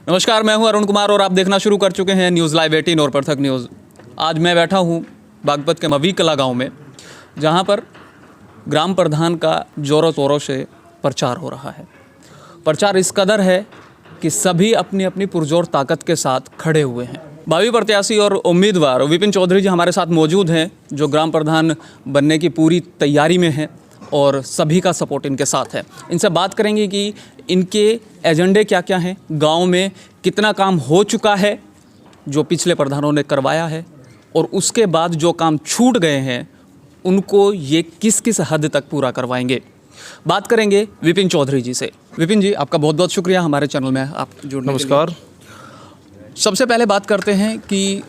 नमस्कार, मैं हूं अरुण कुमार और आप देखना शुरू कर चुके हैं न्यूज़ लाइव 18 और पृथक न्यूज़। आज मैं बैठा हूं बागपत के मवी कला गाँव में, जहां पर ग्राम प्रधान का ज़ोरों तोरों से प्रचार हो रहा है। प्रचार इस कदर है कि सभी अपनी अपनी पुरजोर ताकत के साथ खड़े हुए हैं। भावी प्रत्याशी और उम्मीदवार विपिन चौधरी जी हमारे साथ मौजूद हैं, जो ग्राम प्रधान बनने की पूरी तैयारी में हैं और सभी का सपोर्ट इनके साथ है। इनसे बात करेंगे कि इनके एजेंडे क्या क्या हैं, गांव में कितना काम हो चुका है जो पिछले प्रधानों ने करवाया है, और उसके बाद जो काम छूट गए हैं उनको ये किस किस हद तक पूरा करवाएंगे। बात करेंगे विपिन चौधरी जी से। विपिन जी, आपका बहुत बहुत शुक्रिया हमारे चैनल में आप जुड़ने। नमस्कार। सबसे पहले बात करते हैं कि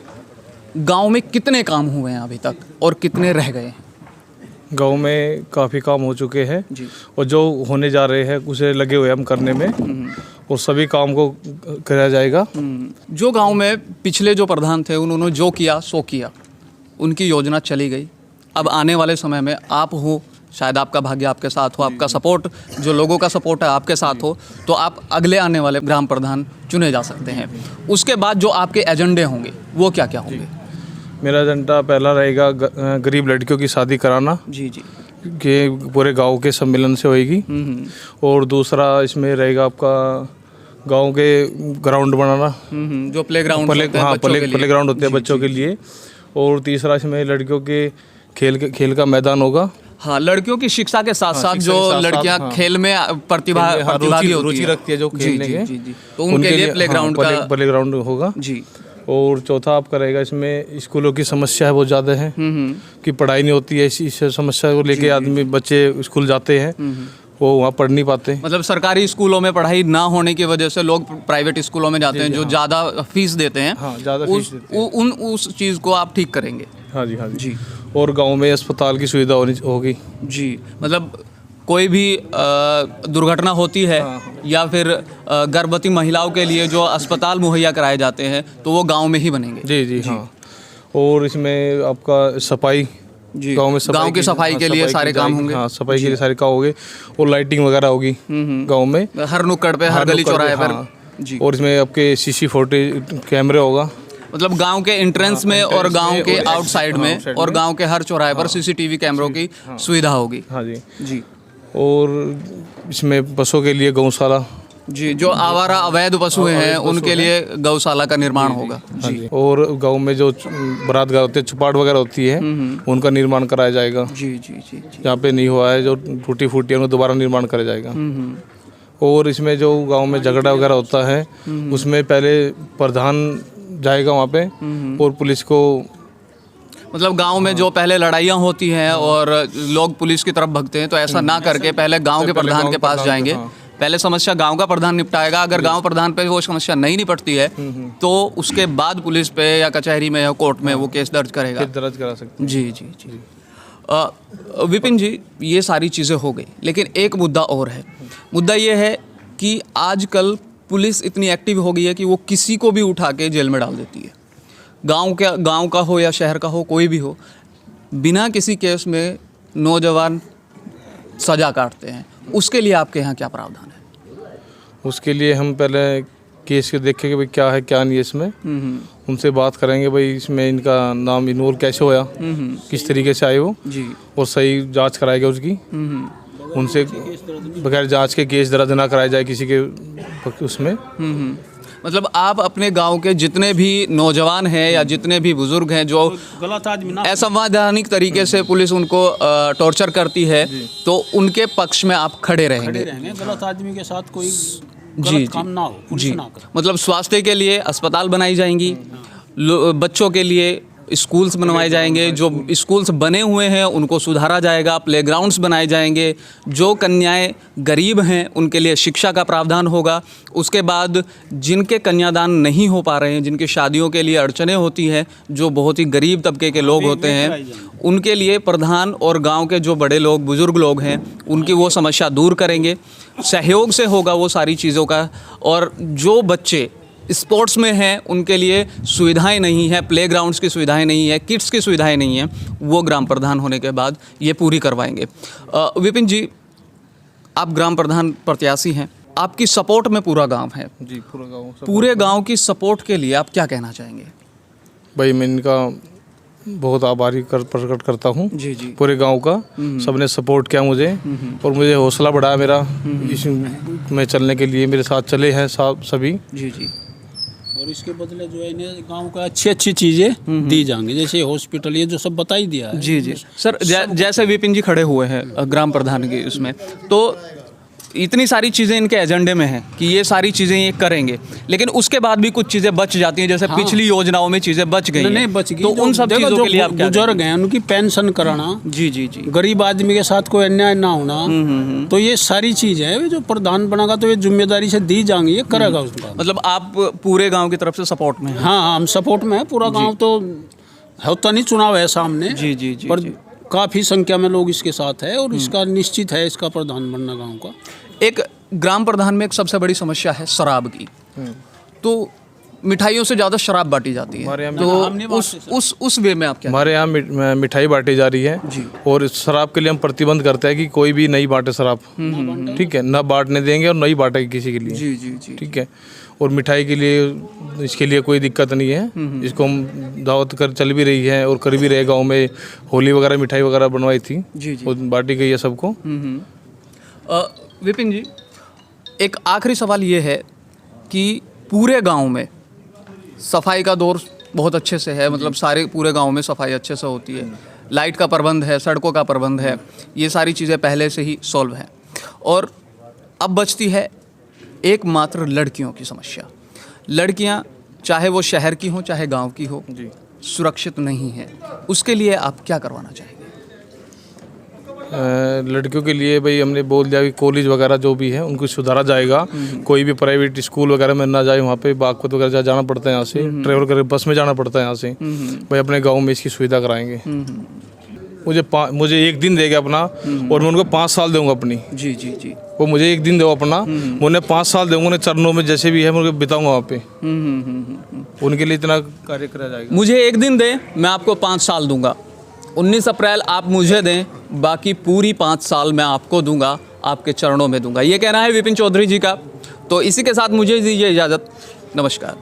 गांव में कितने काम हुए हैं अभी तक और कितने रह गए हैं। गांव में काफ़ी काम हो चुके हैं जी। और जो होने जा रहे हैं उसे लगे हुए हम करने में, और सभी काम को कराया जाएगा। जो गांव में पिछले जो प्रधान थे उन्होंने जो किया सो किया, उनकी योजना चली गई। अब आने वाले समय में आप हो, शायद आपका भाग्य आपके साथ हो, आपका सपोर्ट, जो लोगों का सपोर्ट है आपके साथ हो, तो आप अगले आने वाले ग्राम प्रधान चुने जा सकते हैं। उसके बाद जो आपके एजेंडे होंगे वो क्या क्या होंगे? मेरा एजेंडा पहला रहेगा गरीब लड़कियों की शादी कराना, जी जी, कि पूरे गांव के सम्मेलन से होएगी। और दूसरा इसमें रहेगा आपका गांव के ग्राउंड बनाना, जो प्ले ग्राउंड प्ले ग्राउंड होते हैं बच्चों के लिए। और तीसरा इसमें लड़कियों के खेल का मैदान होगा। हाँ, लड़कियों की शिक्षा के साथ साथ जो लड़कियां खेल में प्रतिभागी रुचि रखती है जो खेलने के, तो उनके लिए प्ले ग्राउंड होगा जी। और चौथा आपका रहेगा, इसमें स्कूलों की समस्या है बहुत ज़्यादा है कि पढ़ाई नहीं होती है। इस समस्या को लेके आदमी बच्चे स्कूल जाते हैं, वो वहाँ पढ़ नहीं पाते। मतलब सरकारी स्कूलों में पढ़ाई ना होने की वजह से लोग प्राइवेट स्कूलों में जाते हैं, जो ज़्यादा फीस देते हैं। हाँ, ज़्यादा फीस देते हैं। उस चीज़ को आप ठीक करेंगे। हाँ जी, हाँ जी। और गांव में अस्पताल की सुविधा होगी जी। मतलब कोई भी दुर्घटना होती है या फिर गर्भवती महिलाओं के लिए जो अस्पताल मुहैया कराए जाते हैं तो वो गांव में ही बनेंगे। जी जी, हाँ। और इसमें आपका सफाई, गांव की सफाई के लिए सारे काम होंगे। हाँ, सफाई के लिए सारे काम होंगे। और लाइटिंग वगैरह होगी गांव में, हर नुक्कड़ पे, हर गली चौराहे पर जी। और इसमें आपके CC40 कैमरे होगा, मतलब गांव के एंट्रेंस में और गांव के आउटसाइड में और गांव के हर चौराहे पर CCTV कैमरों की सुविधा होगी। हाँ जी जी। और इसमें पशुओं के लिए गौशाला जी, जो आवारा अवैध पशु हैं उनके लिए गौशाला का निर्माण होगा जी। और गांव में जो बरातगाह होते हैं, चुपाट वगैरह होती है, उनका निर्माण कराया जाएगा। जी जी जी। जहाँ पे नहीं हुआ है, जो टूटी फूटी है, उनको दोबारा निर्माण कराया जाएगा। और इसमें जो गांव में झगड़ा वगैरह होता है उसमें पहले प्रधान जाएगा वहाँ पे, और पुलिस को, मतलब गांव में जो पहले लड़ाइयाँ होती हैं और लोग पुलिस की तरफ भगते हैं, तो ऐसा ना करके पहले गांव के प्रधान के पास जाएंगे। पहले समस्या गांव का प्रधान निपटाएगा। अगर गांव प्रधान पे वो समस्या नहीं निपटती है तो उसके बाद पुलिस पे या कचहरी में या कोर्ट में वो केस दर्ज करेगा, दर्ज करा सकते हैं। जी जी जी। विपिन जी, ये सारी चीज़ें हो गई, लेकिन एक मुद्दा और है। मुद्दा ये है कि आजकल पुलिस इतनी एक्टिव हो गई है कि वो किसी को भी उठा के जेल में डाल देती है। गांव का हो या शहर का हो, कोई भी हो, बिना किसी केस में नौजवान सजा काटते हैं। उसके लिए आपके यहाँ क्या प्रावधान है? उसके लिए हम पहले केस को देखेंगे कि भाई क्या है क्या नहीं है इसमें। उनसे बात करेंगे भाई इसमें इनका नाम इन्वॉल्व कैसे होया, किस तरीके से आए वो जी, और सही जांच कराएगा उसकी। उनसे बगैर जांच के केस दर्ज ना कराया जाए किसी के उसमें। मतलब आप अपने गांव के जितने भी नौजवान हैं या जितने भी बुजुर्ग हैं जो असंवैधानिक तरीके से पुलिस उनको टॉर्चर करती है, तो उनके पक्ष में आप खड़े रहेंगे। गलत आदमी के साथ कोई जी काम ना हो, पुलिस जी। ना करे। मतलब स्वास्थ्य के लिए अस्पताल बनाई जाएंगी, बच्चों के लिए स्कूल्स बनवाए जाएंगे, जो स्कूल्स बने हुए हैं उनको सुधारा जाएगा, प्लेग्राउंड्स बनाए जाएंगे, जो कन्याएं गरीब हैं उनके लिए शिक्षा का प्रावधान होगा। उसके बाद जिनके कन्यादान नहीं हो पा रहे हैं, जिनकी शादियों के लिए अड़चनें होती हैं, जो बहुत ही गरीब तबके के लोग होते हैं, उनके लिए प्रधान और गांव के जो बड़े लोग, बुजुर्ग लोग हैं, उनकी वो समस्या दूर करेंगे। सहयोग से होगा वो सारी चीज़ों का। और जो बच्चे स्पोर्ट्स में हैं उनके लिए सुविधाएं नहीं है, प्लेग्राउंड्स की सुविधाएं नहीं है, किट्स की सुविधाएं नहीं है, वो ग्राम प्रधान होने के बाद ये पूरी करवाएंगे। विपिन जी, आप ग्राम प्रधान प्रत्याशी हैं आपकी सपोर्ट में पूरा गांव है, जी पूरा गाँव सब। पूरे गांव की सपोर्ट के लिए आप क्या कहना चाहेंगे? भाई मैं इनका बहुत आभारी प्रकट करता हूँ जी जी पूरे गांव का। सबने सपोर्ट किया मुझे और मुझे हौसला बढ़ाया मेरा इस में चलने के लिए, मेरे साथ चले हैं सभी। जी जी और इसके बदले जो है इन्हें गांव का अच्छी चीज़ें दी जाएंगी, जैसे हॉस्पिटल, ये जो सब बता ही दिया है। जी जी सर, जैसे विपिन जी खड़े हुए हैं ग्राम प्रधान के उसमें, तो इतनी सारी चीज़ें इनके एजेंडे में हैं कि ये सारी चीज़ें ये करेंगे, लेकिन उसके बाद भी कुछ चीज़ें बच जाती हैं, जैसे पिछली योजनाओं में चीज़ें बच गई नहीं हैं। बच गई, तो उन सब देखो, चीज़ों जो के लिए आप क्या बुजुर्ग हैं उनकी पेंशन कराना, जी जी जी गरीब आदमी के साथ कोई अन्याय ना होना, तो ये सारी चीज़ है जो प्रधान बनेगा तो ये जिम्मेदारी से दी जाएंगी, ये करेगा उसका। मतलब आप पूरे गांव की तरफ से सपोर्ट में हैं? हाँ, हम सपोर्ट में है, पूरा गांव तो होता नहीं, चुनाव है सामने, जी जी जी पर जी। काफ़ी संख्या में लोग इसके साथ है और इसका निश्चित है इसका प्रधान बनना गांव का। एक ग्राम प्रधान में एक सबसे बड़ी समस्या है शराब की। तो मिठाइयों से ज़्यादा शराब बांटी जाती है, हमारे यहाँ तो उस वे में आप क्या? हमारे यहाँ मिठाई बांटी जा रही है और इस शराब के लिए हम प्रतिबंध करते हैं कि कोई भी नहीं बांटे शराब, ठीक है, ना बांटने देंगे और नहीं बांटेगी किसी के लिए। जी जी जी ठीक है। और मिठाई के लिए इसके लिए कोई दिक्कत नहीं है, इसको हम दावत कर चल भी रही है और कर भी रहे। गाँव में होली वगैरह मिठाई वगैरह बनवाई थी, जी जी। वो बांटी गई है सबको। विपिन जी, एक आखिरी सवाल ये है कि पूरे गांव में सफाई का दौर बहुत अच्छे से है, मतलब सारे पूरे गांव में सफाई अच्छे से होती है, लाइट का प्रबंध है, सड़कों का प्रबंध है, ये सारी चीज़ें पहले से ही सॉल्व हैं, और अब बचती है एकमात्र लड़कियों की समस्या। लड़कियां चाहे वो शहर की हों चाहे गांव की हो, सुरक्षित नहीं है। उसके लिए आप क्या करवाना चाहेंगे? लड़कियों के लिए भाई हमने बोल दिया कि कॉलेज वगैरह जो भी है उनको सुधारा जाएगा, कोई भी प्राइवेट स्कूल वगैरह में ना जाए, वहाँ पे बागपत वगैरह जाना पड़ता है, यहाँ से ट्रेवल करके बस में जाना पड़ता है यहाँ से। भाई अपने गांव में इसकी सुविधा कराएंगे। मुझे एक दिन देगा अपना और मैं उनको 5 साल दूंगा अपनी। जी जी जी। वो मुझे एक दिन दो अपना, मैं उन्हें 5 साल दूंगा, उन्हें चरणों में जैसे भी है मैं उनको बिताऊंगा वहाँ पे। उनके लिए इतना कार्य करा जाएगा। मुझे एक दिन दें, मैं आपको 5 साल दूंगा। 19 अप्रैल आप मुझे दें, बाकी पूरी 5 साल मैं आपको दूंगा, आपके चरणों में दूंगा। ये कहना है विपिन चौधरी जी का। तो इसी के साथ मुझे दीजिए इजाज़त। नमस्कार।